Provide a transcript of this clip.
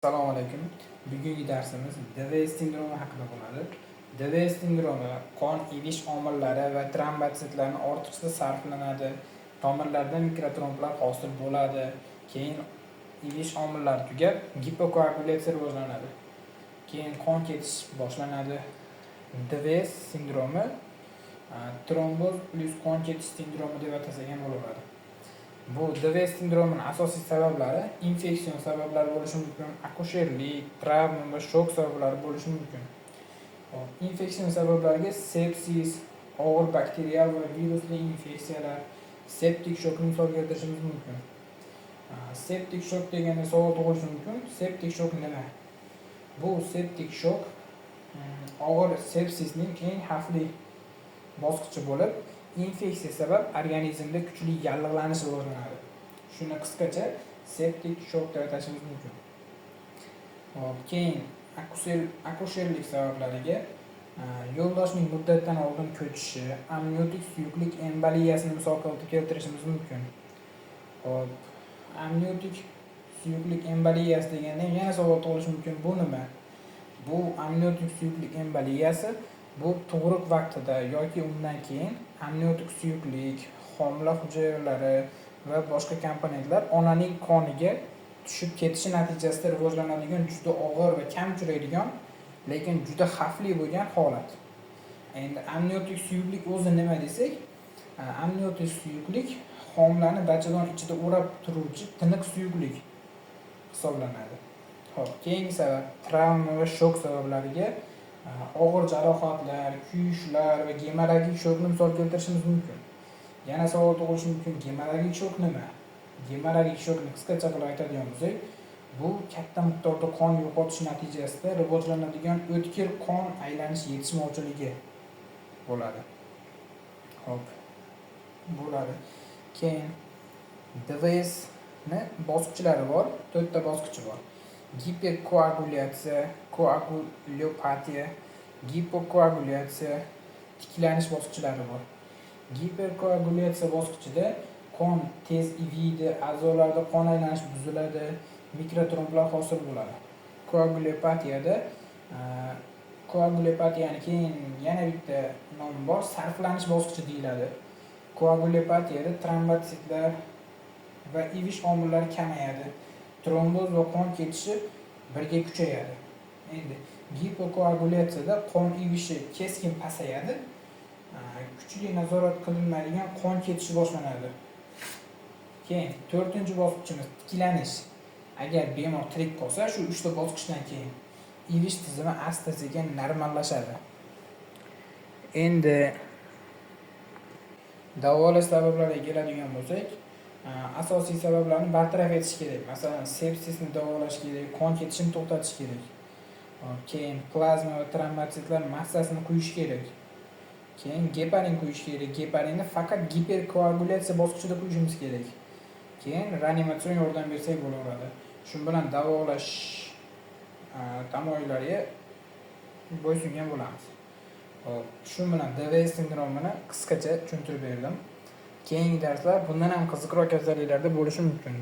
Assalomu alaykum. Bugungi darsimiz DVS sindromi haqida bo'ladi. DVS sindromi qon ivish omillari va trombotsitlarning ortiqcha sarflanadi. Tomirlarda mikrotromblar hosil bo'ladi. Keyin ivish omillari tugab, gipokoagulyatsiya rivojlanadi. Keyin qon ketish boshlanadi. DVS sindromi tromboz plus qon ketish sindromi deb atasak ham bo'laveradi. Bu DVS sindromining asosiy sabablari infeksion sabablar bo'lishi mumkin, akusherlik, travma va shok sabablari bo'lishi mumkin. Infeksion sabablariga sepsis, og'ir bakterial va virusli infeksiyalar, septik shokni misol keltirishimiz mumkin. Septik shok deganda savol tug'ilishi mumkin. Septik shok nima? Bu septik shok og'ir sepsisning eng xavfli bosqichi bo'lib, infeksiya sabab organizmda kuchli yallig'lanish rivojlanadi. Shuni qisqacha septik shok deb atashimiz mumkin. Keyin akusherlik sabablariga yo'ldoshning muddatdan oldin ko'chishi, amniotik suyuqlik emboliyasini misol keltirishimiz mumkin. Amniotik suyuqlik emboliyasi deganda yana savol tug'ilishi mumkin. Bu nima? Bu amniotik suyuqlik emboliyasi bu tug'ruq vaqtida yoki undan keyin amniotik suyuqlik, homila hujayralari va boshqa komponentlar onaning qoniga tushib ketishi natijasida rivojlanadigan juda og'ir va kam uchraydigan, lekin juda xavfli bo'lgan holat. Endi amniotik suyuqlik o'zi nima desak, amniotik suyuqlik homilani bachadon ichida o'rab turuvchi tiniq suyuqlik hisoblanadi. Keyingi sabab travma va shok sabablariga og'ir jarohatlar, kuyishlar va gemorragik shokni misol keltirishimiz mumkin. Yana savol tug'ilishi mumkin, gemorragik shok nima? Gemorragik shokni qisqacha qilib aytadigan bo'lsak, bu katta miqdorda qon yo'qotish natijasida rivojlanadigan o'tkir qon aylanish yetishmovchiligi bo'ladi. Bo'ladi. Keyin DVS ni bosqichlari bor, 4 ta bosqichi bor. Giperkoagulyatsiya, koagulopatiya, gipokoagulyatsiya, tiklanish bosqichlari bor. Giperkoagulyatsiya bosqichida qon tez iviydi, a'zolarda qon aylanish buziladi, mikrotromblar hosil bo'ladi. Koagulopatiyani keyin yana bitta nom bor, sarflanish bosqichi deyiladi. Koagulopatiyada trombotsitlar va ivish omillari kamayadi. Tromboz va qon ketishi birga kuchayadi. Endi gipokoagulyatsiyada qon ivishi keskin pasayadi. Kuchli nazorat qilinmaydigan qon ketishi boshlanadi. Keyin 4-bosqichimiz tiklanish. Agar bemor tirik qolsa, shu 3 ta bosqichdan keyin ivish tizimi asta-sekin normallashadi. Endi davolash sabablariga keladigan bo'lsak, asosiy sabablarni bartaraf etish kerak. Masalan, sepsisni davolash kerak, qon ketishini to'xtatish kerak. Keyin plazma va trombotsitlar massasini quyish kerak. Keyin geparin quyish kerak. Geparinni faqat giperkoagulyatsiya bosqichida quyishimiz kerak. Keyin reanimatsion yordam bersak bo'laveradi. Shu bilan davolash tamoyillariga bo'ysungan bo'lamiz. Shu bilan DVS sindromini qisqacha tushuntirib berdim. Keyingi darslar bundan ham qiziqroq kasalliklarda bo'lishi mumkin.